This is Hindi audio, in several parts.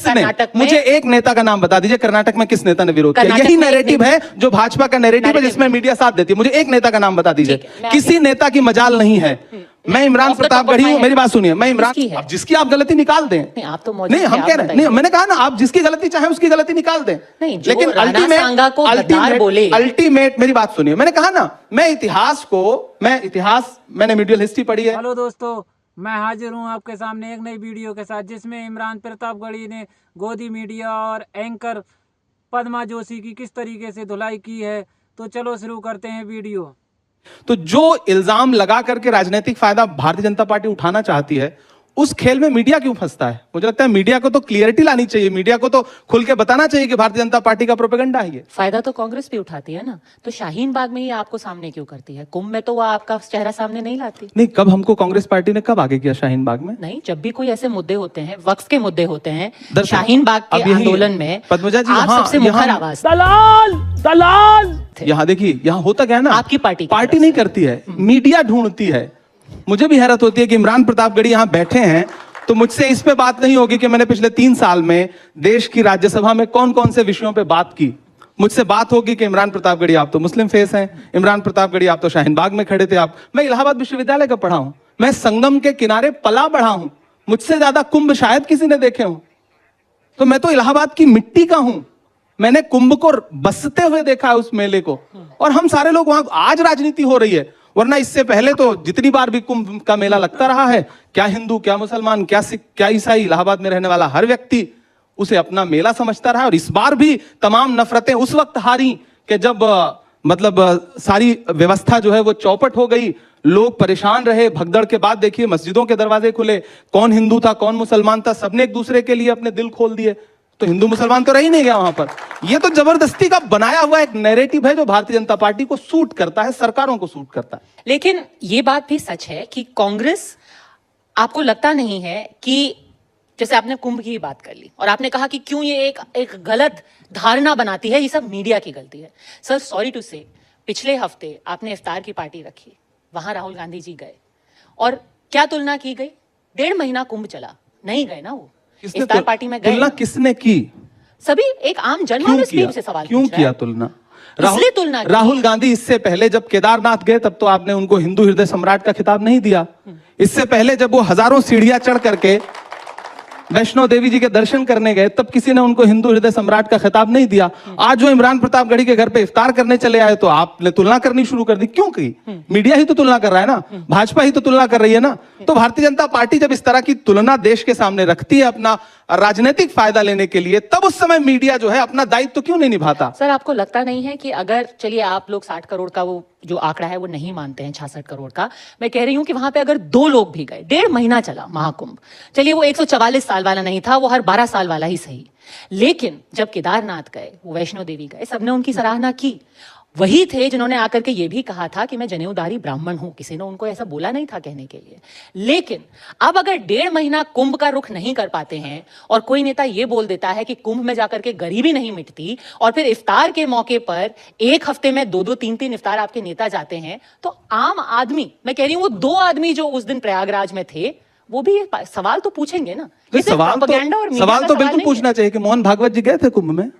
किसने, मुझे एक नेता का नाम बता दीजिए कर्नाटक में किस नेता ने विरोध किया? यही नैरेटिव है जो भाजपा का नैरेटिव है जिसमें मीडिया साथ देती है। मुझे एक नेता का नाम बता दीजिए, किसी नेता की मजाल नहीं है। मैं इमरान प्रतापगढ़ी हूं, मेरी बात सुनिए, मैं इमरान, अब जिसकी आप गलती निकाल दें, आप तो नहीं हम कह रहे हैं, नहीं मैंने कहा ना आप जिसकी गलती चाहे उसकी गलती निकाल दें, लेकिन अल्टीमेट मेरी बात सुनिए, मैंने कहा ना मैंने मीडियल हिस्ट्री पढ़ी है। हेलो दोस्तों, मैं हाजिर हूं आपके सामने एक नई वीडियो के साथ जिसमें इमरान प्रतापगढ़ी ने गोदी मीडिया और एंकर पद्मा जोशी की किस तरीके से धुलाई की है। तो चलो शुरू करते हैं वीडियो। तो जो इल्जाम लगा करके राजनीतिक फायदा भारतीय जनता पार्टी उठाना चाहती है, उस खेल में मीडिया क्यों फंसता है? मुझे लगता है मीडिया को तो क्लियरिटी लानी चाहिए, मीडिया को तो खुल के बताना चाहिए कि भारतीय जनता पार्टी का प्रोपेगेंडा है ये। फायदा तो कांग्रेस भी उठाती है ना, तो शाहीन बाग में ही आपको सामने क्यों करती है? कुंभ में तो वो आपका चेहरा सामने नहीं लाती। नहीं, कब हमको कांग्रेस पार्टी ने कब आगे किया शाहीन बाग में? नहीं, जब भी कोई ऐसे मुद्दे होते हैं, वक्फ के मुद्दे होते हैं, शाहीन बाग के आंदोलन में पद्मजा जी आप सबसे मुखर आवाज। दलाल यहाँ देखिए, यहाँ होता क्या है ना, आपकी पार्टी नहीं करती है, मीडिया ढूंढती है। मुझे भी हैरत होती है कि इमरान प्रतापगढ़ी यहाँ बैठे हैं तो मुझसे इस पे बात नहीं होगी कि मैंने पिछले 3 साल में देश की राज्यसभा में कौन कौन से विषयों पे बात की। मुझसे बात होगी कि इमरान प्रतापगढ़ी आप तो मुस्लिम फेस हैं, इमरान प्रतापगढ़ी आप तो शाहीन बाग में खड़े थे। आप, मैं इलाहाबाद विश्वविद्यालय का पढ़ा हूं, मैं संगम के किनारे पला बढ़ा हूं, मुझसे ज्यादा कुंभ शायद किसी ने देखे हो। तो मैं तो इलाहाबाद की मिट्टी का हूं, मैंने कुंभ को बसते हुए देखा है उस मेले को। और हम सारे लोग वहां, आज राजनीति हो रही है, वरना इससे पहले तो जितनी बार भी कुंभ का मेला लगता रहा है, क्या हिंदू, क्या मुसलमान, क्या सिख, क्या ईसाई, इलाहाबाद में रहने वाला हर व्यक्ति उसे अपना मेला समझता रहा। और इस बार भी तमाम नफरतें उस वक्त हारी कि जब सारी व्यवस्था जो है वो चौपट हो गई, लोग परेशान रहे। भगदड़ के बाद देखिए मस्जिदों के दरवाजे खुले, कौन हिंदू था कौन मुसलमान था, सबने एक दूसरे के लिए अपने दिल खोल दिए। तो हिंदू मुसलमान तो रह ही नहीं गया वहां पर। ये तो जबरदस्ती का बनाया हुआ एक नैरेटिव है जो भारतीय जनता पार्टी को सूट करता है, सरकारों को सूट करता है। लेकिन ये बात भी सच है कि कांग्रेस, आपको लगता नहीं है कि जैसे आपने कुंभ की बात कर ली और आपने कहा कि क्यों ये एक गलत धारणा बनाती है, ये सब मीडिया की गलती है। सर सॉरी टू से, पिछले हफ्ते आपने इफ्तार की पार्टी रखी, वहां राहुल गांधी जी गए और क्या तुलना की गई? 1.5 महीना कुंभ चला, नहीं गए ना वो इफ्तार पार्टी में गए। तुलना किसने की? सभी एक आम जनमानस भी से सवाल क्यों किया तुलना? तुलना राहुल गांधी इससे पहले जब केदारनाथ गए तब तो आपने उनको हिंदू हृदय सम्राट का खिताब नहीं दिया। इससे पहले जब वो हजारों सीढ़ियां चढ़ करके वैष्णो देवी जी के दर्शन करने गए तब किसी ने उनको हिंदू हृदय सम्राट का खिताब नहीं दिया। आज जो इमरान प्रतापगढ़ी के घर पे इफ्तार करने चले आए तो आपने तुलना करनी शुरू कर दी। क्यों की? मीडिया ही तो तुलना कर रहा है ना, भाजपा ही तो तुलना कर रही है ना। तो भारतीय जनता पार्टी जब इस तरह की तुलना देश के सामने रखती है अपना राजनीतिक फायदा लेने के लिए, तब उस समय मीडिया जो है अपना दायित्व तो क्यों नहीं निभाता? सर आपको लगता नहीं है कि अगर, चलिए आप लोग 60 करोड़ का वो जो आंकड़ा है वो नहीं मानते हैं, 66 करोड़ का, मैं कह रही हूं कि वहां पे अगर 2 लोग भी गए, 1.5 महीना चला महाकुंभ, चलिए वो 144 साल वाला नहीं था, वो हर 12 साल वाला ही सही, लेकिन जब केदारनाथ गए, वो वैष्णो देवी गए, सबने उनकी सराहना की। वही थे जिन्होंने आकर के ये भी कहा था कि मैं जनेऊधारी ब्राह्मण हूं, किसी ने उनको ऐसा बोला नहीं था कहने के लिए। लेकिन अब अगर 1.5 महीना कुंभ का रुख नहीं कर पाते हैं और कोई नेता ये बोल देता है कि कुंभ में जाकर के गरीबी नहीं मिटती, और फिर इफ्तार के मौके पर एक हफ्ते में 2-2, 3-3 इफ्तार आपके नेता जाते हैं, तो आम आदमी, मैं कह रही हूं वो 2 आदमी जो उस दिन प्रयागराज में थे, वो भी सवाल तो पूछेंगे ना। सवाल तो बिल्कुल पूछना चाहिए कि मोहन भागवत जी गए थे कुंभ में?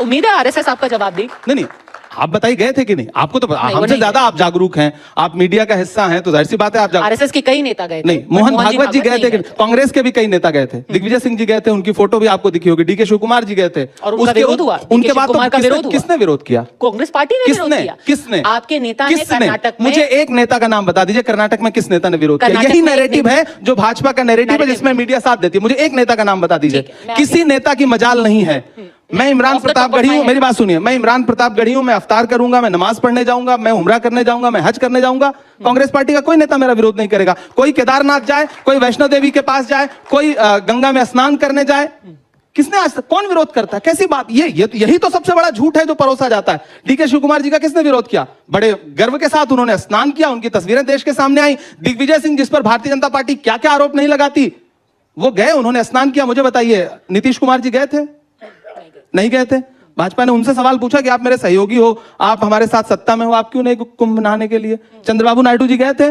उम्मीद है आरएसएस आपका जवाब दी। नहीं, आप बताइए गए थे कि नहीं? आपको तो हमसे ज्यादा आप जागरूक हैं, आप मीडिया का हिस्सा हैं, तो जाहिर सी बात है आप आरएसएस के कई नेता गए थे। नहीं, मोहन भागवत जी गए थे, कांग्रेस के भी कई नेता गए थे, दिग्विजय सिंह जी गए थे, उनकी फोटो भी आपको दिखी होगी, डीके शिव कुमार जी गए थे और उनका विरोध हुआ। उनके बाद किसने विरोध किया? कांग्रेस पार्टी ने विरोध किया। किसने? आपके नेता ने कर्नाटक में। मुझे एक नेता का नाम बता दीजिए कर्नाटक में किस नेता ने विरोध किया? यही नैरेटिव है जो भाजपा का नैरेटिव है जिसमें मीडिया साथ देती है। मुझे एक नेता का नाम बता दीजिए, किसी नेता की मजाल नहीं है। मैं इमरान प्रतापगढ़ी हूं, मेरी बात सुनिए, मैं इमरान प्रतापगढ़ी हूं, मैं इफ्तार करूंगा, मैं नमाज पढ़ने जाऊंगा, मैं उम्रा करने जाऊंगा, मैं हज करने जाऊंगा। कांग्रेस पार्टी का कोई नेता मेरा विरोध नहीं करेगा। कोई केदारनाथ जाए, कोई वैष्णो देवी के पास जाए, कोई गंगा में स्नान करने जाए, किसने आज तक, कौन विरोध करता है? कैसी बात? यही तो सबसे बड़ा झूठ है जो परोसा जाता है। डीके शिव कुमार जी का किसने विरोध किया? बड़े गर्व के साथ उन्होंने स्नान किया, उनकी तस्वीरें देश के सामने आई। दिग्विजय सिंह, जिस पर भारतीय जनता पार्टी क्या क्या आरोप नहीं लगाती, वो गए, उन्होंने स्नान किया। मुझे बताइए नीतीश कुमार जी गए थे? नहीं गए थे। भाजपा ने उनसे सवाल पूछा कि आप मेरे सहयोगी हो, आप हमारे साथ सत्ता में हो, आप क्यों नहीं कुंभ नहाने के लिए? चंद्रबाबू नायडू जी गए थे?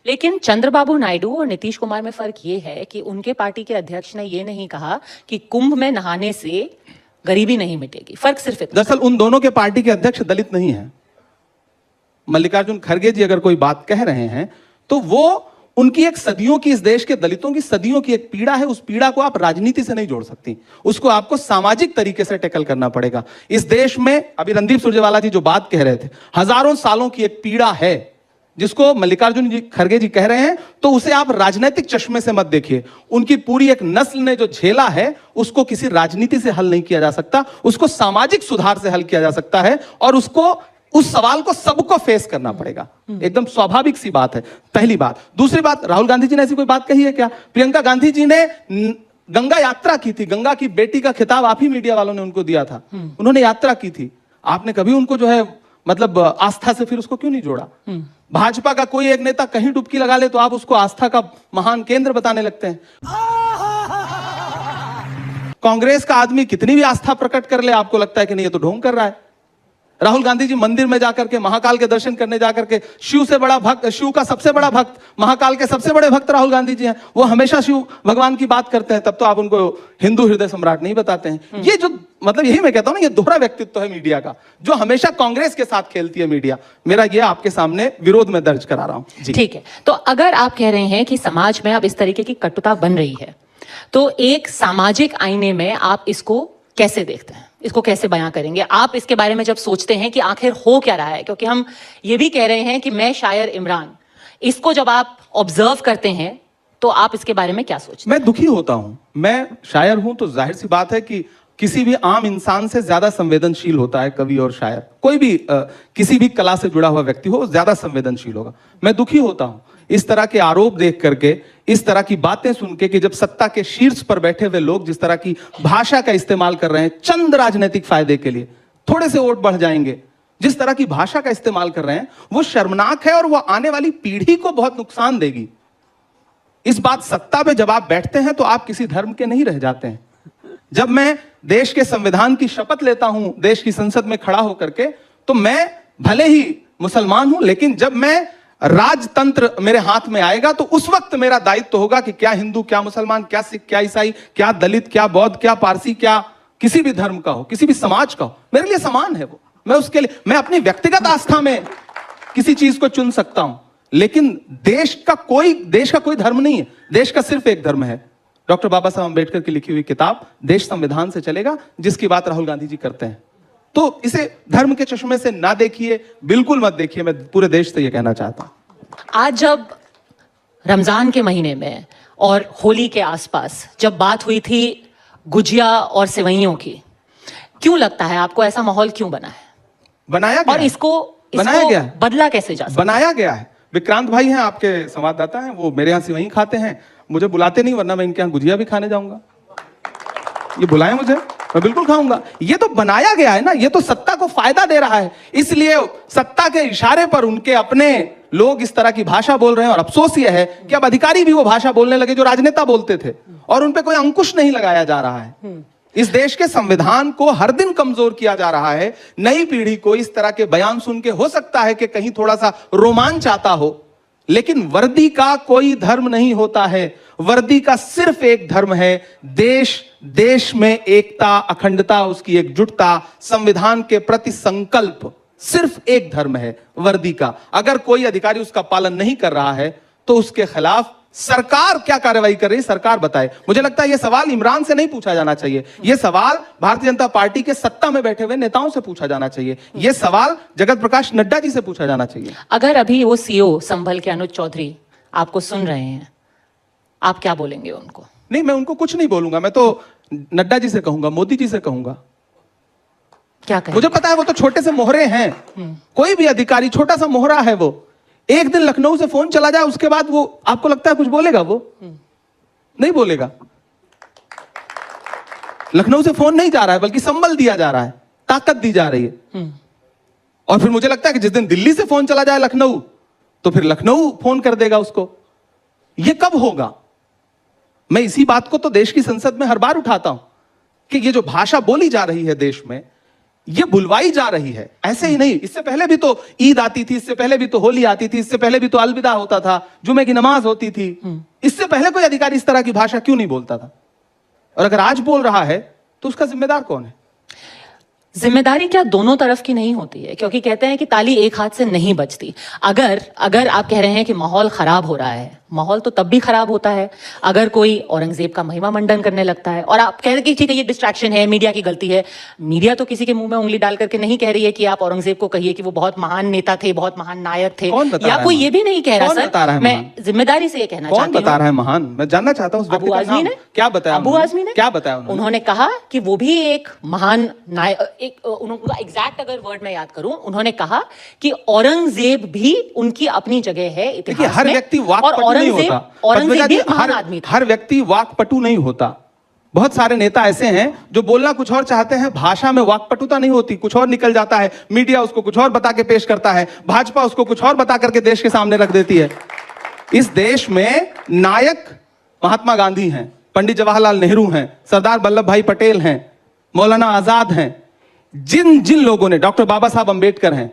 लेकिन चंद्रबाबू नायडू और नीतीश कुमार में फर्क ये है कि उनके पार्टी के अध्यक्ष ने ये नहीं कहा कि कुंभ में नहाने से गरीबी नहीं मिटेगी। फर्क सिर्फ इतना। दरअसल उन दोनों के पार्टी के अध्यक्ष दलित नहीं है। मल्लिकार्जुन खड़गे जी अगर कोई बात कह रहे हैं तो वो उनकी एक सदियों की, इस देश के दलितों की सदियों की एक पीड़ा है। उस पीड़ा को आप राजनीति से नहीं जोड़ सकती, उसको आपको सामाजिक तरीके से टैकल करना पड़ेगा। इस देश में अभी रणदीप सुरजेवाला जी जो बात कह रहे थे, हजारों सालों की एक पीड़ा है जिसको मल्लिकार्जुन जी खड़गे जी कह रहे हैं, तो उसे आप राजनीतिक चश्मे से मत देखिए। उनकी पूरी एक नस्ल ने जो झेला है उसको किसी राजनीति से हल नहीं किया जा सकता, उसको सामाजिक सुधार से हल किया जा सकता है, और उसको उस सवाल को सबको फेस करना पड़ेगा। एकदम स्वाभाविक सी बात है, पहली बात। दूसरी बात, राहुल गांधी जी ने ऐसी कोई बात कही है क्या? प्रियंका गांधी जी ने गंगा यात्रा की थी, गंगा की बेटी का खिताब आप ही मीडिया वालों ने उनको दिया था, उन्होंने यात्रा की थी। आपने कभी उनको जो है मतलब आस्था से फिर उसको क्यों नहीं जोड़ा? भाजपा का कोई एक नेता कहीं डुबकी लगा ले तो आप उसको आस्था का महान केंद्र बताने लगते हैं। कांग्रेस का आदमी कितनी भी आस्था प्रकट कर ले, आपको लगता है कि नहीं ये तो ढोंग कर रहा है। राहुल गांधी जी मंदिर में जाकर के, महाकाल के दर्शन करने जाकर के, शिव से बड़ा भक्त, शिव का सबसे बड़ा भक्त, महाकाल के सबसे बड़े भक्त राहुल गांधी जी हैं, वो हमेशा शिव भगवान की बात करते हैं, तब तो आप उनको हिंदू हृदय सम्राट नहीं बताते हैं। ये जो मतलब यही मैं कहता हूं ना, ये दोहरा व्यक्तित्व है मीडिया का, जो हमेशा कांग्रेस के साथ खेलती है मीडिया। मेरा ये आपके सामने विरोध में दर्ज करा रहा हूं। ठीक है, तो अगर आप कह रहे हैं कि समाज में अब इस तरीके की कटुता बन रही है, तो एक सामाजिक आईने में आप इसको कैसे देखते हैं, इसको कैसे बयां करेंगे? आप इसके बारे में जब सोचते हैं कि आखिर हो क्या रहा है, क्योंकि हम ये भी कह रहे हैं कि मैं शायर इमरान, इसको जब आप ऑब्जर्व करते हैं तो आप इसके बारे में क्या सोचते हैं? मैं दुखी होता हूं। मैं शायर हूं तो जाहिर सी बात है कि किसी भी आम इंसान से ज्यादा संवेदनशील होता है कवि और शायर। कोई भी किसी भी कला से जुड़ा हुआ व्यक्ति हो, ज्यादा संवेदनशील होगा। मैं दुखी होता हूं इस तरह के आरोप देख करके, इस तरह की बातें सुन के कि जब सत्ता के शीर्ष पर बैठे हुए लोग जिस तरह की भाषा का इस्तेमाल कर रहे हैं चंद राजनीतिक फायदे के लिए, थोड़े से वोट बढ़ जाएंगे, जिस तरह की भाषा का इस्तेमाल कर रहे हैं वो शर्मनाक है और वो आने वाली पीढ़ी को बहुत नुकसान देगी। इस बात सत्ता पे जब आप बैठते हैं तो आप किसी धर्म के नहीं रह जाते हैं। जब मैं देश के संविधान की शपथ लेता हूं देश की संसद में खड़ा होकर के, तो मैं भले ही मुसलमान हूं, लेकिन जब मैं राजतंत्र मेरे हाथ में आएगा तो उस वक्त मेरा दायित्व होगा कि क्या हिंदू, क्या मुसलमान, क्या सिख, क्या ईसाई, क्या दलित, क्या बौद्ध, क्या पारसी, क्या किसी भी धर्म का हो, किसी भी समाज का हो, मेरे लिए समान है वो। मैं उसके लिए, मैं अपनी व्यक्तिगत आस्था में किसी चीज को चुन सकता हूं, लेकिन देश का कोई धर्म नहीं है। देश का सिर्फ एक धर्म है, डॉक्टर बाबा साहब अम्बेडकर की लिखी हुई किताब देश संविधान से चलेगा, जिसकी बात राहुल गांधी जी करते हैं। तो इसे धर्म के चश्मे से ना देखिए, बिल्कुल मत देखिए। मैं पूरे देश से यह कहना चाहता हूं। आज जब रमजान के महीने में और होली के आसपास जब बात हुई थी गुजिया और सेवइयों की, क्यों लगता है आपको ऐसा माहौल क्यों बना है? बनाया गया और इसको बनाया गया है। बदला कैसे जा सकता है? बनाया गया है। विक्रांत भाई हैं आपके संवाददाता हैं, वो मेरे यहां सेवई खाते हैं, मुझे बुलाते नहीं, वरना मैं इनके यहां गुजिया भी खाने जाऊंगा। ये बुलाएं मुझे, मैं बिल्कुल खाऊंगा। ये तो बनाया गया है ना, ये तो सत्ता को फायदा दे रहा है, इसलिए सत्ता के इशारे पर उनके अपने लोग इस तरह की भाषा बोल रहे हैं। और अफसोस ये है कि अब अधिकारी भी वो भाषा बोलने लगे जो राजनेता बोलते थे, और उन पे कोई अंकुश नहीं लगाया जा रहा है। इस देश के संविधान को हर दिन कमजोर किया जा रहा है। नई पीढ़ी को इस तरह के बयान सुन के हो सकता है कि कहीं थोड़ा सा रोमांच आता हो, लेकिन वर्दी का कोई धर्म नहीं होता है। वर्दी का सिर्फ एक धर्म है, देश में एकता, अखंडता, उसकी एकजुटता, संविधान के प्रति संकल्प, सिर्फ एक धर्म है वर्दी का। अगर कोई अधिकारी उसका पालन नहीं कर रहा है तो उसके खिलाफ सरकार क्या कार्रवाई कर रही है, सरकार बताए। मुझे लगता है यह सवाल इमरान से नहीं पूछा जाना चाहिए, यह सवाल भारतीय जनता पार्टी के सत्ता में बैठे हुए नेताओं से पूछा जाना चाहिए, यह सवाल जगत प्रकाश नड्डा जी से पूछा जाना चाहिए। अगर अभी वो सीओ संभल के अनुज चौधरी आपको सुन रहे हैं, आप क्या बोलेंगे उनको? नहीं, मैं उनको कुछ नहीं बोलूंगा। मैं तो नड्डा जी से कहूंगा, मोदी जी से कहूंगा। क्या कहें? मुझे पता है वो तो छोटे से मोहरे हैं, कोई भी अधिकारी छोटा सा मोहरा है। वो एक दिन लखनऊ से फोन चला जाए, उसके बाद वो आपको लगता है कुछ बोलेगा? वो नहीं बोलेगा। लखनऊ से फोन नहीं जा रहा है, बल्कि संबल दिया जा रहा है, ताकत दी जा रही है। और फिर मुझे लगता है कि जिस दिन दिल्ली से फोन चला जाए लखनऊ, तो फिर लखनऊ फोन कर देगा उसको। यह कब होगा? मैं इसी बात को तो देश की संसद में हर बार उठाता हूं कि ये जो भाषा बोली जा रही है देश में, ये बुलवाई जा रही है। ऐसे ही नहीं, इससे पहले भी तो ईद आती थी, इससे पहले भी तो होली आती थी, इससे पहले भी तो अलविदा होता था, जुमे की नमाज होती थी। इससे पहले कोई अधिकारी इस तरह की भाषा क्यों नहीं बोलता था? और अगर आज बोल रहा है तो उसका जिम्मेदार कौन है? जिम्मेदारी क्या दोनों तरफ की नहीं होती है? क्योंकि कहते हैं कि ताली एक हाथ से नहीं बजती। अगर आप कह रहे हैं कि माहौल खराब हो रहा है, माहौल तो तब भी खराब होता है अगर कोई औरंगजेब का महिमा मंडन करने लगता है। और आप कह रहे हैं कि ठीक है ये डिस्ट्रैक्शन है, मीडिया की गलती है। मीडिया तो किसी के मुंह में उंगली डाल करके नहीं कह रही है कि आप औरंगजेब को कहिए कि वो बहुत महान नेता थे, बहुत महान नायक थे, या कोई ये भी नहीं कह रहा। सर मैं जिम्मेदारी से ये कहना चाहती हूँ। कौन बता रहा है महान? मैं जानना चाहता हूँ। अबू आजमी ने क्या बताया? अबू आजमी ने क्या बताया? उन्होंने कहा कि वो भी एक महान नायक, उनका एग्जैक्ट अगर वर्ड मैं याद करूं, उन्होंने कहा कि औरंगजेब भी उनकी अपनी जगह है इतिहास में। हर व्यक्ति वाकपटु नहीं होता। औरंगजेब भी महान आदमी था। हर व्यक्ति वाकपटु नहीं होता। बहुत सारे नेता ऐसे हैं जो बोलना कुछ और चाहते हैं, भाषा में वाकपटुता नहीं होती, कुछ और निकल जाता है, मीडिया उसको कुछ और बता के पेश करता है, भाजपा उसको कुछ और बता करके देश के सामने रख देती है। इस देश में नायक महात्मा गांधी हैं, पंडित जवाहरलाल नेहरू हैं, सरदार वल्लभ भाई पटेल हैं, मौलाना आजाद हैं, जिन जिन लोगों ने, डॉक्टर बाबा साहब अंबेडकर हैं।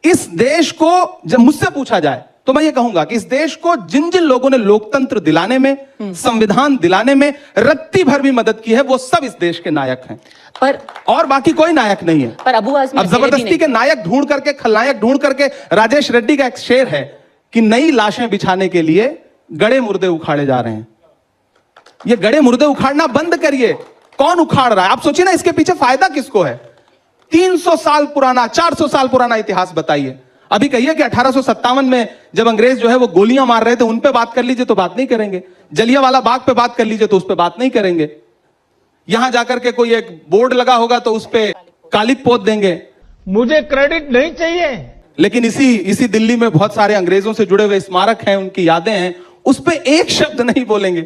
इस देश को जब मुझसे पूछा जाए तो मैं ये कहूंगा कि इस देश को जिन जिन लोगों ने लोकतंत्र दिलाने में, संविधान दिलाने में रत्ती भर भी मदद की है, वो सब इस देश के नायक हैं। पर और बाकी कोई नायक नहीं है। पर अबू आजमी अब जबरदस्ती के नायक ढूंढ करके, खलनायक ढूंढ करके, राजेश रेड्डी का एक शेर है कि नई लाशें बिछाने के लिए गड़े मुर्दे उखाड़े जा रहे हैं। ये गड़े मुर्दे उखाड़ना बंद करिए। कौन उखाड़ रहा है? आप सोचिए ना, इसके पीछे फायदा किसको है? 300 साल पुराना, 400 साल पुराना इतिहास बताइए। अभी कहिए कि 1857 में जब अंग्रेज जो है वो गोलियां मार रहे थे, उन पे बात कर लीजिए तो बात नहीं करेंगे। जलियांवाला बाग पे बात कर लीजिए तो उस पे बात नहीं करेंगे। यहां जाकर के कोई एक बोर्ड लगा होगा तो उस पे कालिक पोत देंगे। मुझे क्रेडिट नहीं चाहिए। लेकिन इसी दिल्ली में बहुत सारे अंग्रेजों से जुड़े हुए स्मारक हैं, उनकी यादें हैं, उस पे एक शब्द नहीं बोलेंगे।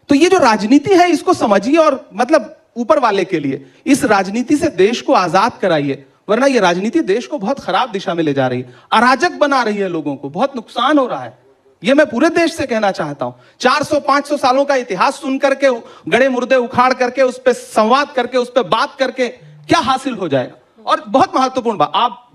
तो ये जो राजनीति है इसको समझिए, और मतलब ऊपर वाले के लिए इस राजनीति से देश को आजाद कराइए, वरना ये राजनीति देश को बहुत खराब दिशा में ले जा रही है, अराजक बना रही है, लोगों को बहुत नुकसान हो रहा है। ये मैं पूरे देश से कहना चाहता हूं। 400-500 सालों का इतिहास सुन करके, गड़े मुर्दे उखाड़ करके, उस पर संवाद करके, उस पर बात करके क्या हासिल हो जाएगा? और बहुत महत्वपूर्ण बात, आप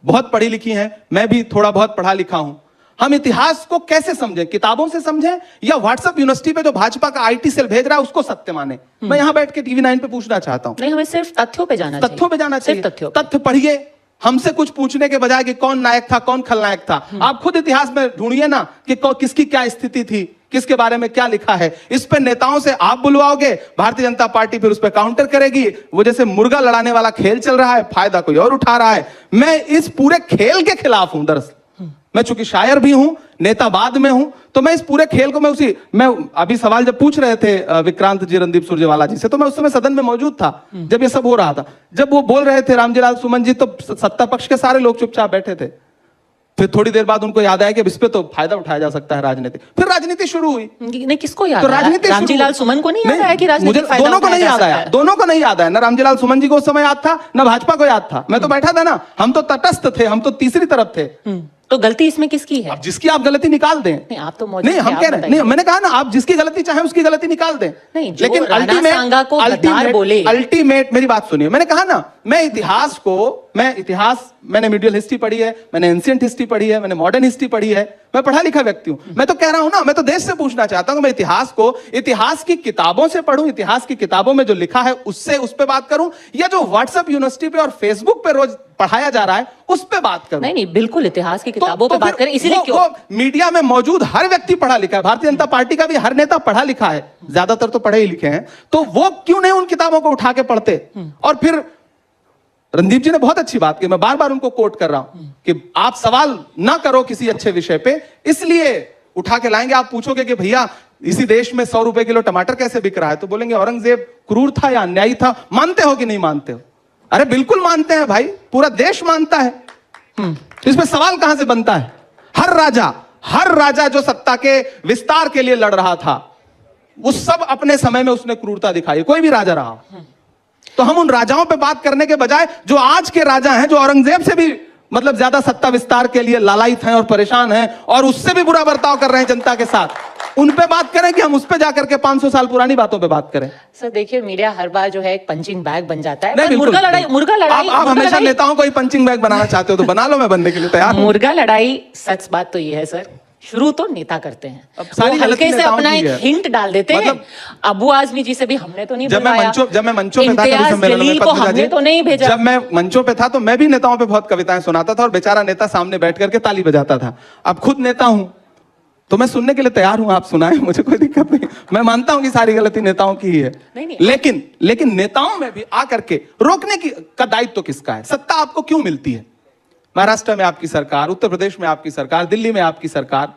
बहुत पढ़ी लिखी हैं, मैं भी थोड़ा बहुत पढ़ा लिखा हूं। हम इतिहास को कैसे समझें? किताबों से समझें या व्हाट्सएप यूनिवर्सिटी पे जो भाजपा का आईटी सेल भेज रहा है उसको सत्य माने? मैं यहां बैठ के टीवी 9 पे पूछना चाहता हूं। नहीं, हमें सिर्फ तथ्यों पे जाना चाहिए। तथ्यों पे जाना चाहिए। तथ्य पढ़िए, हमसे कुछ पूछने के बजाय कि कौन नायक था, कौन खलनायक था। आप खुद इतिहास में ढूंढिए ना कि किसकी क्या स्थिति थी, किसके बारे में क्या लिखा है। इस पे नेताओं से आप बुलवाओगे, भारतीय जनता पार्टी फिर उस पर काउंटर करेगी। वो जैसे मुर्गा लड़ाने वाला खेल चल रहा है, फायदा कोई और उठा रहा है। मैं इस पूरे खेल के खिलाफ हूं। दरअसल मैं चूंकि शायर भी हूं, नेता बाद में हूं, तो मैं इस पूरे खेल को मैं अभी सवाल जब पूछ रहे थे विक्रांत जी, रणदीप सुरजेवाला जी से, तो मैं उस समय सदन में मौजूद था जब ये सब हो रहा था। जब वो बोल रहे थे रामजीलाल सुमन जी, तो सत्ता पक्ष के सारे लोग चुपचाप बैठे थे। फिर थोड़ी देर बाद उनको याद आया कि इस पे तो फायदा उठाया जा सकता है राजनीति। फिर राजनीति शुरू हुई। नहीं, किसको याद तो राजनीति रामजीलाल सुमन को नहीं याद आया कि राजनीति फायदा दोनों को नहीं याद आया। दोनों को नहीं याद आया। ना रामजीलाल सुमन जी को उस समय याद था, ना भाजपा को याद था। मैं तो बैठा था ना, हम तो तटस्थ थे, हम तो तीसरी तरफ थे। तो गलती इसमें किसकी है? अब जिसकी आप गलती निकाल दें। नहीं, आप तो मौजूद नहीं, हम कह रहे हैं, नहीं, मैंने कहा ना, आप जिसकी गलती चाहे उसकी गलती निकाल दें। नहीं, लेकिन अल्टीमेट मेरी बात सुनिए। मैंने कहा ना, मैंने मीडियल हिस्ट्री पढ़ी है, मैंने एंशिएंट हिस्ट्री पढ़ी है, मैंने मॉडर्न हिस्ट्री पढ़ी है, मैं पढ़ा लिखा व्यक्ति हूं। मैं तो कह रहा हूं ना, मैं तो देश से पूछना चाहता हूं। मैं इतिहास की किताबों से पढ़ूं, इतिहास की किताबों में जो लिखा है उससे, उस पे बात करूं, या जो व्हाट्सएप यूनिवर्सिटी पे और फेसबुक पे रोज पढ़ाया जा रहा है उस पे बात करूं। नहीं, बिल्कुल इतिहास की किताबों पे बात करें। इसीलिए क्यों मीडिया में मौजूद हर व्यक्ति पढ़ा लिखा है। भारतीय जनता पार्टी का भी हर नेता पढ़ा लिखा है, ज्यादातर तो पढ़े ही लिखे हैं। तो वो क्यों नहीं उन किताबों को उठा के पढ़ते? और फिर रणदीप जी ने बहुत अच्छी बात की, मैं बार बार उनको कोट कर रहा हूं कि आप सवाल ना करो किसी अच्छे विषय पे, इसलिए उठा के लाएंगे। आप पूछोगे कि भैया इसी देश में 100 रुपए किलो टमाटर कैसे बिक रहा है, तो बोलेंगे औरंगजेब क्रूर था या अन्यायी था। मानते हो कि नहीं मानते हो? अरे बिल्कुल मानते हैं भाई, पूरा देश मानता है। इसमें सवाल कहां से बनता है? हर राजा जो सत्ता के विस्तार के लिए लड़ रहा था, उस सब अपने समय में उसने क्रूरता दिखाई, कोई भी राजा रहा। तो हम उन राजाओं पे बात करने के बजाय जो आज के राजा हैं, जो औरंगजेब से भी मतलब ज्यादा सत्ता विस्तार के लिए लालायित हैं और परेशान हैं और उससे भी बुरा बर्ताव कर रहे हैं जनता के साथ, उन पे बात करें कि हम उस पे जाकर के 500 साल पुरानी बातों पे बात करें? सर देखिए, मीडिया हर बार जो है एक पंचिंग बैग बन जाता है। नहीं, पर बिल्कुल। मुर्गा लड़ाई आप हमेशा नेताओं को ही पंचिंग बैग बनाना चाहते हो, तो बना लो, मैं बनने के लिए तैयार हूं। मुर्गा लड़ाई, सच बात तो ये है सर, शुरू तो नेता करते हैं, अब सारी वो हल्के गलती से नेताओं अपना की एक है। हिंट डाल देते हैं। मतलब अबू आजमी जी से भी हमने तो नहीं जब मैं मंचों पे था कभी इम्तियाज सम्मेलन में, जलील को पद्मजा हमने जी, तो नहीं भेजा। जब मैं मंचों पे था तो मैं भी नेताओं पे बहुत कविताएं सुनाता था और बेचारा नेता सामने बैठ करके ताली बजाता था। अब खुद नेता हूं तो मैं सुनने के लिए तैयार हूं, आप सुनाएं, मुझे कोई दिक्कत नहीं। मैं मानता हूं कि सारी गलती नेताओं की ही है, नहीं। लेकिन नेताओं में भी आकर के रोकने का दायित्व तो किसका है? सत्ता आपको क्यों मिलती है? महाराष्ट्र में आपकी सरकार, उत्तर प्रदेश में आपकी सरकार, दिल्ली में आपकी सरकार।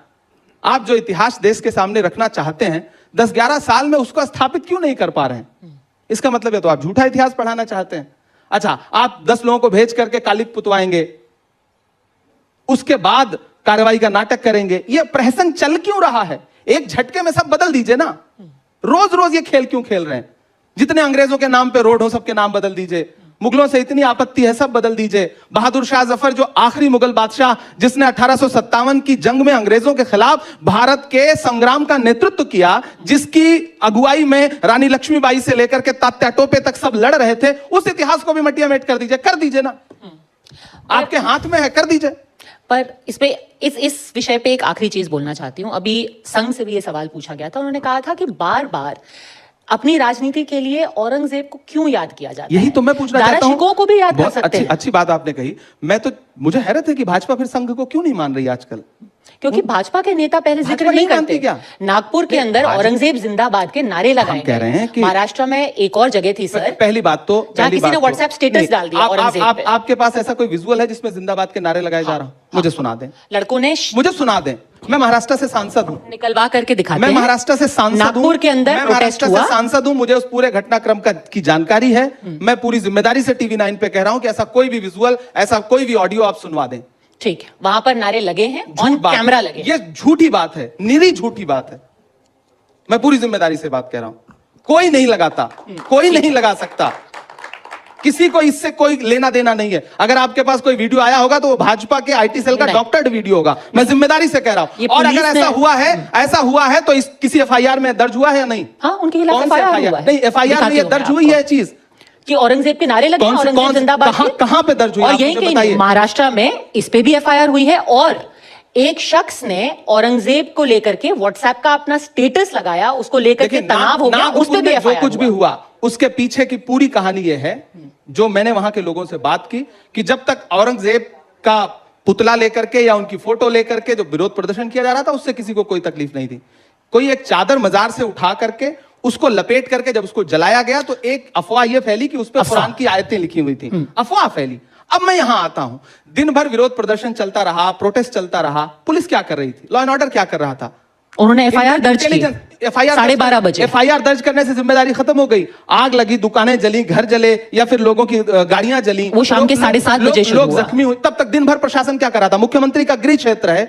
आप जो इतिहास देश के सामने रखना चाहते हैं 10-11 साल में उसको स्थापित क्यों नहीं कर पा रहे हैं? इसका मतलब है तो आप झूठा इतिहास पढ़ाना चाहते हैं। अच्छा, आप 10 लोगों को भेज करके कालिक पुतवाएंगे, उसके बाद कार्रवाई का नाटक करेंगे। ये प्रहसन चल क्यों रहा है? एक झटके में सब बदल दीजिए ना। रोज रोज ये खेल क्यों खेल रहे हैं? जितने अंग्रेजों के नाम पे रोड हो सबके नाम बदल दीजिए। मुगलों से इतनी आपत्ति है, सब बदल दीजिए। बहादुर शाह जफर जो आखिरी मुगल बादशाह जिसने 1857 की जंग में अंग्रेजों के खिलाफ भारत के संग्राम का नेतृत्व किया, जिसकी अगुवाई में रानी लक्ष्मीबाई से लेकर के तात्या टोपे तक सब लड़ रहे थे, उस इतिहास को भी मटिया मेट कर दीजिए ना। आपके हाथ में है, कर दीजिए। पर इस विषय पे एक आखिरी चीज बोलना चाहती हूँ। अभी संघ से भी ये सवाल पूछा गया था, उन्होंने कहा था कि बार बार अपनी राजनीति के लिए औरंगजेब को क्यों याद किया जाता है? यही तो मैं पूछना चाहता हूं। को भी याद कर सकते हैं। अच्छी बात आपने कही। मुझे हैरत है कि भाजपा फिर संघ को क्यों नहीं मान रही आजकल। क्योंकि भाजपा के नेता पहले जिक्र भाजपा नहीं नहीं मानती करते। क्या? नागपुर के अंदर औरंगजेब जिंदाबाद के नारे लगाए कह रहे हैं कि महाराष्ट्र में एक और जगह थी सर, पहली बात तो जहां किसी ने व्हाट्सएप स्टेटस डाल दिया औरंगजेब पे। आपके पास ऐसा कोई विजुअल है जिसमें जिंदाबाद के नारे लगाए जा रहा हूं? मुझे सुना दें। लड़कों ने मुझे सुना दें। मैं महाराष्ट्र से सांसद हूं, निकलवा करके दिखाते मैं हैं। महाराष्ट्र से सांसद हूं, नागपुर के अंदर मैं प्रोटेस्ट महाराष्ट्र हुआ। से सांसद हूं, मुझे उस पूरे घटनाक्रम की जानकारी है। मैं पूरी जिम्मेदारी से टीवी 9 पे कह रहा हूं कि ऐसा कोई भी विजुअल, ऐसा कोई भी ऑडियो आप सुनवा दें। ठीक है, वहां पर नारे लगे हैं, ऑन कैमरा लगे। ये झूठी बात है, निरी झूठी बात है। मैं पूरी जिम्मेदारी से बात कह रहा हूं। कोई नहीं लगाता, कोई नहीं लगा सकता, किसी को इससे कोई लेना देना नहीं है। अगर आपके पास कोई वीडियो आया होगा तो वो भाजपा के आईटी सेल का डॉक्टर्ड वीडियो होगा। मैं जिम्मेदारी से कह रहा हूं। और अगर ऐसा हुआ है तो किसी एफआईआर में दर्ज हुआ है या नहीं? हाँ, उनके खिलाफ एफआईआर हुआ है। नहीं, एफआईआर में दर्ज हुई है चीज कि औरंगजेब के नारे लगे, औरंगजेब जिंदाबाद। कहां पे दर्ज हुई? और यही कहीं महाराष्ट्र में इस पे भी एफआईआर हुई है। और एक शख्स ने औरंगजेब को लेकर के व्हाट्सएप का अपना स्टेटस लगाया, उसको लेकर के तनाव हो गया, उस पे भी जो कुछ भी हुआ उसके पीछे की पूरी कहानी यह है, जो मैंने वहां के लोगों से बात की, कि जब तक औरंगजेब का पुतला लेकर के या उनकी फोटो लेकर के जो विरोध प्रदर्शन किया जा रहा था, उससे किसी को कोई तकलीफ नहीं थी। कोई एक चादर मजार से उठा करके उसको लपेट करके जब उसको जलाया गया तो एक अफवाह यह फैली कि उस पर कुरान की आयतें लिखी हुई थी। अफवाह फैली। अब मैं यहां आता हूं, दिन भर विरोध प्रदर्शन चलता रहा, प्रोटेस्ट चलता रहा, पुलिस क्या कर रही थी? लॉ एंड ऑर्डर क्या कर रहा था? उन्होंने एफआईआर दर्ज की। एफआईआर 12:30 बजे एफआईआर दर्ज करने से जिम्मेदारी खत्म हो गई। आग लगी, दुकानें जली, घर जले, या फिर लोगों की गाड़ियां जली, वो शाम के 7:30 बजे शुरू हुआ। लोग जख्मी हुए। तब तक दिन भर प्रशासन क्या कर रहा था? मुख्यमंत्री का गृह क्षेत्र है,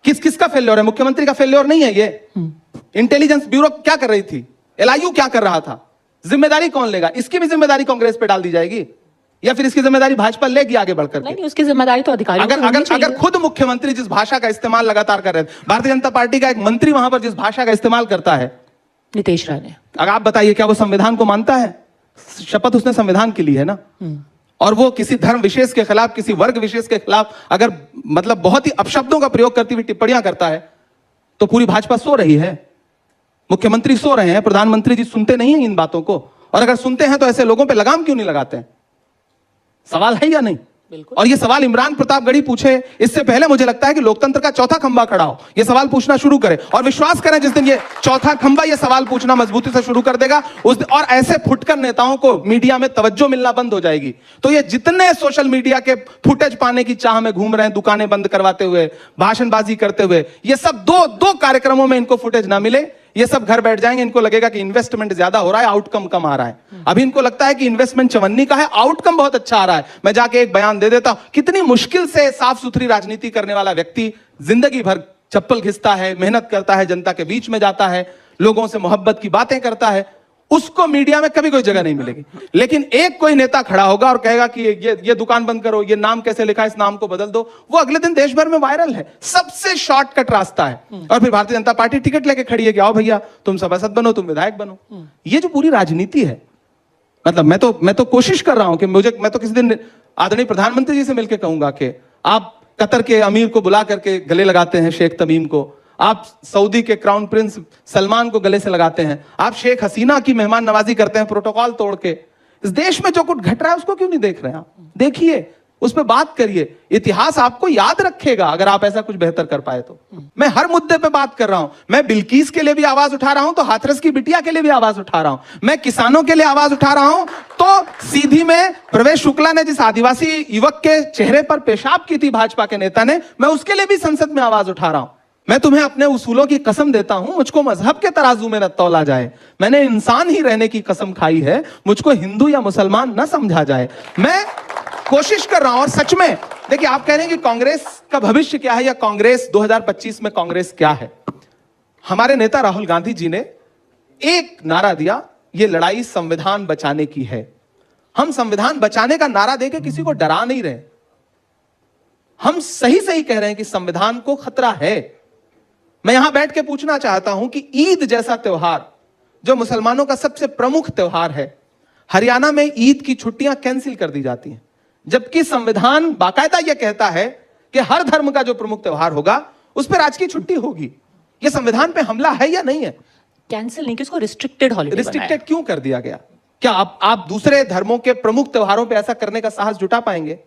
किसका फेल्योर है? मुख्यमंत्री का फेल्योर नहीं है ये। इंटेलिजेंस ब्यूरो क्या कर रही थी? एलआईयू क्या कर रहा था? जिम्मेदारी कौन लेगा? इसकी भी जिम्मेदारी कांग्रेस पे डाल दी जाएगी या फिर इसकी जिम्मेदारी भाजपा लेगी आगे बढ़कर? नहीं, उसकी जिम्मेदारी तो अधिकारियों की होनी चाहिए। अगर खुद मुख्यमंत्री जिस भाषा का इस्तेमाल लगातार कर रहे थे, भारतीय जनता पार्टी का एक मंत्री वहां पर जिस भाषा का इस्तेमाल करता है, नीतीश राणे, अगर आप बताइए क्या वो संविधान को मानता है? शपथ उसने संविधान की ली है ना। और वो किसी धर्म विशेष के खिलाफ, किसी वर्ग विशेष के खिलाफ अगर मतलब बहुत ही अपशब्दों का प्रयोग करती हुई टिप्पणियां करता है तो पूरी भाजपा सो रही है, मुख्यमंत्री सो रहे हैं, प्रधानमंत्री जी सुनते नहीं है इन बातों को। और अगर सुनते हैं तो ऐसे लोगों पे लगाम क्यों नहीं लगाते हैं? सवाल है या नहीं? और ये सवाल इमरान प्रतापगढ़ी पूछे इससे पहले मुझे लगता है कि लोकतंत्र का चौथा खंबा खड़ा हो, ये सवाल पूछना शुरू करे। और विश्वास करें, जिस दिन ये चौथा खंबा ये सवाल पूछना मजबूती से शुरू कर देगा उस दिन, और ऐसे फुटकर नेताओं को मीडिया में तवज्जो मिलना बंद हो जाएगी। तो ये जितने सोशल मीडिया के फुटेज पाने की चाह में घूम रहे हैं, दुकानें बंद करवाते हुए, भाषणबाजी करते हुए, ये सब दो कार्यक्रमों में इनको फुटेज ना मिले, ये सब घर बैठ जाएंगे। इनको लगेगा कि इन्वेस्टमेंट ज्यादा हो रहा है, आउटकम कम आ रहा है। अभी इनको लगता है कि इन्वेस्टमेंट चवन्नी का है, आउटकम बहुत अच्छा आ रहा है। मैं जाके एक बयान दे देता हूं। कितनी मुश्किल से साफ सुथरी राजनीति करने वाला व्यक्ति जिंदगी भर चप्पल घिसता है, मेहनत करता है, जनता के बीच में जाता है, लोगों से मोहब्बत की बातें करता है, उसको मीडिया में कभी कोई जगह नहीं मिलेगी। लेकिन एक कोई नेता खड़ा होगा और कहेगा कि ये दुकान बंद करो, ये नाम कैसे लिखा है, इस नाम को बदल दो, वो अगले दिन देश भर में वायरल है। सबसे शॉर्टकट रास्ता है। और फिर भारतीय जनता पार्टी टिकट लेके खड़ी है कि आओ भैया तुम सभासद बनो, तुम विधायक बनो। ये जो पूरी राजनीति है, मतलब मैं तो कोशिश कर रहा हूं कि मैं तो किसी दिन आदरणीय प्रधानमंत्री जी से मिलकर कहूंगा कि आप कतर के अमीर को बुला करके गले लगाते हैं, शेख तमीम को, आप सऊदी के क्राउन प्रिंस सलमान को गले से लगाते हैं, आप शेख हसीना की मेहमान नवाजी करते हैं प्रोटोकॉल तोड़ के। इस देश में जो कुछ घट रहा है उसको क्यों नहीं देख रहे हैं आप? देखिए, उस पर बात करिए। इतिहास आपको याद रखेगा अगर आप ऐसा कुछ बेहतर कर पाए तो। मैं हर मुद्दे पे बात कर रहा हूं। मैं बिल्कीस के लिए भी आवाज उठा रहा हूं तो हाथरस की बिटिया के लिए भी आवाज उठा रहा हूं। मैं किसानों के लिए आवाज उठा रहा हूं तो सीधी में प्रवेश शुक्ला ने जिस आदिवासी युवक के चेहरे पर पेशाब की थी भाजपा के नेता ने, मैं उसके लिए भी संसद में आवाज उठा रहा हूं। मैं तुम्हें अपने उसूलों की कसम देता हूं, मुझको मजहब के तराजू में न तौला जाए। मैंने इंसान ही रहने की कसम खाई है, मुझको हिंदू या मुसलमान न समझा जाए। मैं कोशिश कर रहा हूं। और सच में देखिए, आप कह रहे हैं कि कांग्रेस का भविष्य क्या है या कांग्रेस 2025 में कांग्रेस क्या है। हमारे नेता राहुल गांधी जी ने एक नारा दिया, ये लड़ाई संविधान बचाने की है। हम संविधान बचाने का नारा देके किसी को डरा नहीं रहे, हम सही सही कह रहे हैं कि संविधान को खतरा है। मैं यहां बैठ के पूछना चाहता हूं कि ईद जैसा त्योहार जो मुसलमानों का सबसे प्रमुख त्योहार है, हरियाणा में ईद की छुट्टियां कैंसिल कर दी जाती हैं, जबकि संविधान बाकायदा यह कहता है कि हर धर्म का जो प्रमुख त्योहार होगा उस पर आज की छुट्टी होगी। यह संविधान पे हमला है या नहीं है? कैंसिल नहीं, किसको रिस्ट्रिक्टेड हॉलिडे रिस्ट्रिक्टेड क्यों कर दिया गया? क्या आप दूसरे धर्मों के प्रमुख त्योहारों पे ऐसा करने का साहस जुटा पाएंगे?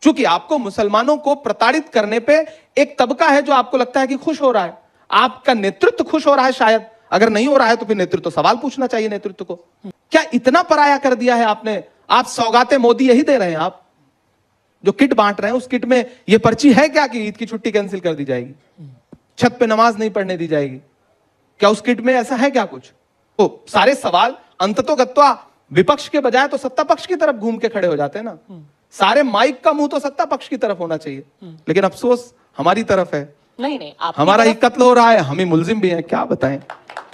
क्योंकि आपको मुसलमानों को प्रताड़ित करने पे एक तबका है जो आपको लगता है कि खुश हो रहा है। आपका नेतृत्व खुश हो रहा है शायद, अगर नहीं हो रहा है तो फिर नेतृत्व सवाल पूछना चाहिए नेतृत्व को। क्या इतना पराया कर दिया है आपने? आप सौगातें मोदी यही दे रहे हैं, आप जो किट बांट रहे हैं उस किट में यह पर्ची है क्या कि ईद की छुट्टी कैंसिल कर दी जाएगी, छत पे नमाज नहीं पढ़ने दी जाएगी? क्या उस किट में ऐसा है क्या कुछ? तो सारे सवाल अंततोगत्वा विपक्ष के बजाय तो सत्ता पक्ष की तरफ घूम के खड़े हो जाते हैं ना। सारे माइक का मुंह तो सत्ता पक्ष की तरफ होना चाहिए, लेकिन अफसोस हमारी तरफ है। नहीं, हमारा ही कत्ल हो रहा है, हम ही मुलजिम भी हैं, क्या बताएं,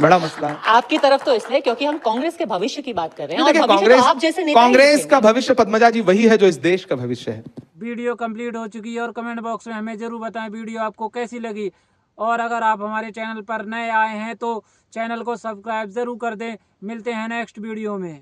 बड़ा मसला है। आपकी तरफ तो इसलिए क्योंकि हम कांग्रेस के भविष्य की बात कर रहे हैं और देखिए, भविष्य तो आप जैसे नेता ही कांग्रेस देखेंगे। का भविष्य पद्मजा जी वही है जो इस देश का भविष्य है। वीडियो कंप्लीट हो चुकी है और कमेंट बॉक्स में हमें जरूर बताएं वीडियो आपको कैसी लगी। और अगर आप हमारे चैनल पर नए आए हैं तो चैनल को सब्सक्राइब जरूर कर दें। मिलते हैं नेक्स्ट वीडियो में।